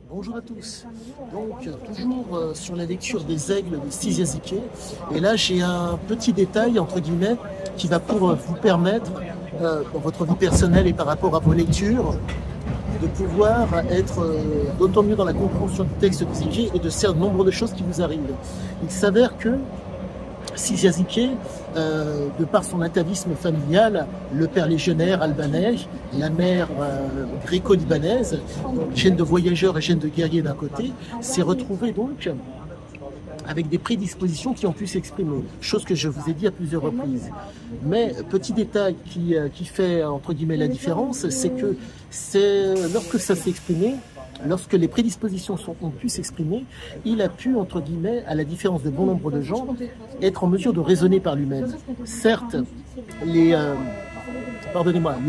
Bonjour à tous. Donc, toujours sur la lecture des aigles de Siziazike. Et là, j'ai un petit détail, entre guillemets, qui va pour vous permettre, dans votre vie personnelle et par rapport à vos lectures, de pouvoir être d'autant mieux dans la compréhension du texte de Siziazike et de cerner nombre de choses qui vous arrivent. Il s'avère que Siziazike, de par son atavisme familial, le père légionnaire albanais, la mère gréco-libanaise, gène de voyageurs et gène de guerrier d'un côté, s'est retrouvé donc avec des prédispositions qui ont pu s'exprimer, chose que je vous ai dit à plusieurs reprises. Mais petit détail qui fait entre guillemets la différence, c'est que lorsque ça s'est exprimé, lorsque les prédispositions ont pu s'exprimer, il a pu, entre guillemets, à la différence de bon nombre de gens, être en mesure de raisonner par lui-même. Certes, le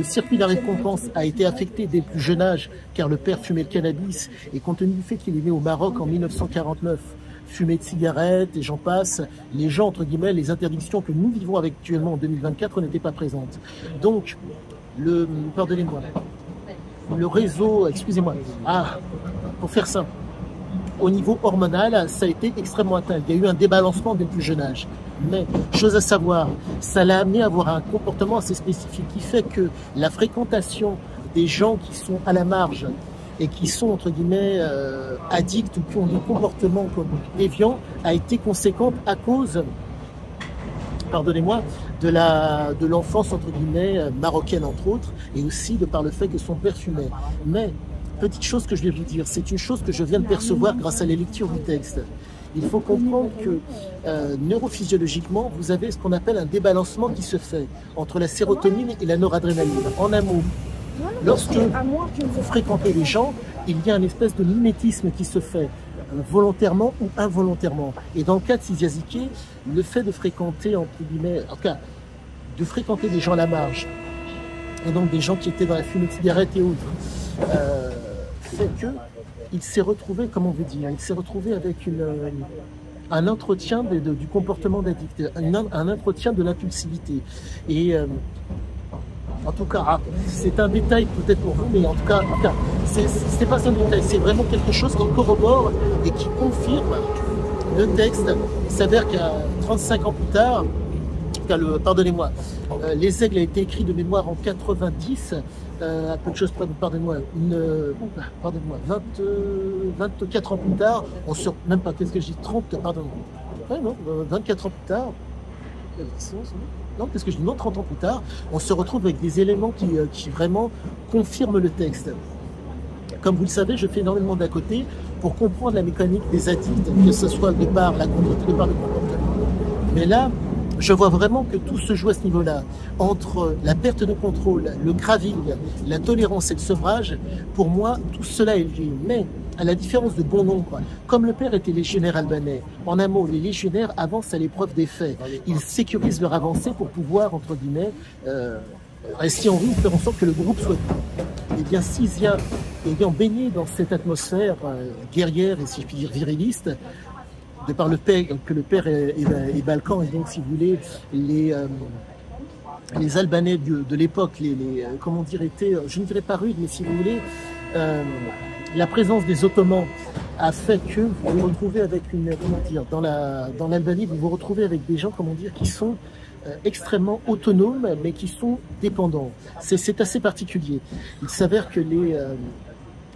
circuit de la récompense a été affecté dès le plus jeune âge, car le père fumait le cannabis, et compte tenu du fait qu'il est né au Maroc en 1949, fumée de cigarettes et j'en passe, les gens, entre guillemets, les interdictions que nous vivons actuellement en 2024 n'étaient pas présentes. Donc, pardonnez-moi, le réseau, excusez-moi, pour faire simple, au niveau hormonal, ça a été extrêmement atteint. Il y a eu un débalancement dès le plus jeune âge. Mais, chose à savoir, ça l'a amené à avoir un comportement assez spécifique qui fait que la fréquentation des gens qui sont à la marge et qui sont, entre guillemets, addicts ou qui ont des comportements comme déviants a été conséquente à cause, pardonnez-moi, de l'enfance, entre guillemets, marocaine, entre autres, et aussi de par le fait que son père fumait. Mais, petite chose que je vais vous dire, c'est une chose que je viens de percevoir grâce à la lecture du texte. Il faut comprendre que neurophysiologiquement, vous avez ce qu'on appelle un débalancement qui se fait entre la sérotonine et la noradrénaline. En un mot, lorsque vous fréquentez les gens, il y a une espèce de mimétisme qui se fait, volontairement ou involontairement. Et dans le cas de Siziazike, le fait de fréquenter, entre guillemets, en tout cas, de fréquenter des gens à la marge, et donc des gens qui étaient dans la fumée de cigarette et autres, fait que il s'est retrouvé, comment on veut dire, il s'est retrouvé avec un entretien du comportement d'addict, un entretien de l'impulsivité. Et en tout cas, c'est un détail peut-être pour vous, mais en tout cas c'est pas un détail, c'est vraiment quelque chose qui corrobore et qui confirme le texte. Il s'avère qu'à 35 ans plus tard, pardonnez-moi, Les Aigles a été écrit de mémoire en 90, à peu de choses, pardonnez-moi, 24 ans plus tard, même pas, qu'est-ce que je dis, 30, pardon, ouais, non, 24 ans plus tard, non, qu'est-ce que je dis, non, 30 ans plus tard, on se retrouve avec des éléments qui vraiment confirment le texte. Comme vous le savez, je fais énormément d'à côté pour comprendre la mécanique des addicts, que ce soit de par la conduite, de par le comportement. Mais là, je vois vraiment que tout se joue à ce niveau-là, entre la perte de contrôle, le graving, la tolérance et le sevrage. Pour moi, tout cela est lié. Mais, à la différence de bon nombre, comme le père était légionnaire albanais, en un mot, les légionnaires avancent à l'épreuve des faits. Ils sécurisent leur avancée pour pouvoir, entre guillemets, rester en vie, faire en sorte que le groupe soit... Eh bien, Sizia, ayant baigné dans cette atmosphère guerrière et, si je puis dire, viriliste, de par le fait que le père est balkan, et donc, si vous voulez, les Albanais de l'époque, comment dire, étaient, je ne dirais pas rudes, mais si vous voulez, la présence des Ottomans a fait que vous vous retrouvez avec comment dire, dans l'Albanie, vous vous retrouvez avec des gens, comment dire, qui sont extrêmement autonomes, mais qui sont dépendants. C'est assez particulier. Il s'avère que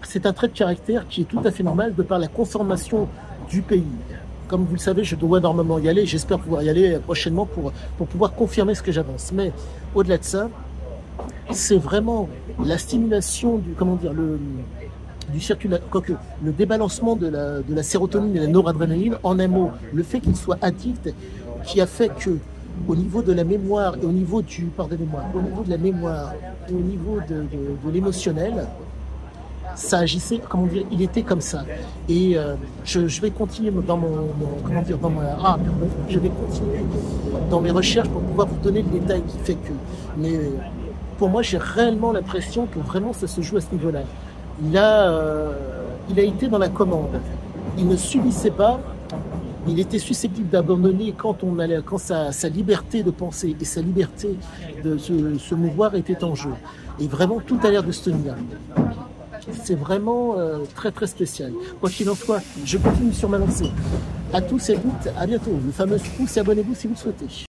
c'est un trait de caractère qui est tout à fait normal de par la conformation du pays. Comme vous le savez, je dois normalement y aller. J'espère pouvoir y aller prochainement pour pouvoir confirmer ce que j'avance. Mais au-delà de ça, c'est vraiment la stimulation du circuit, quoique le débalancement de la sérotonine et de la noradrénaline, en un mot, le fait qu'il soit addict, qui a fait que au niveau de la mémoire et au niveau au niveau de la mémoire et au niveau de l'émotionnel, ça agissait, comment dire, il était comme ça. Et je vais continuer je vais continuer dans mes recherches pour pouvoir vous donner le détail qui fait que. Mais pour moi, j'ai réellement l'impression que vraiment ça se joue à ce niveau-là. Il a été dans la commande. Il ne subissait pas. Il était susceptible d'abandonner quand sa liberté de penser et sa liberté de se mouvoir était en jeu. Et vraiment, tout a l'air de se tenir. C'est vraiment très très spécial. Quoi qu'il en soit, je continue sur ma lancée. À tous et toutes, à bientôt. Le fameux pouce et abonnez-vous si vous le souhaitez.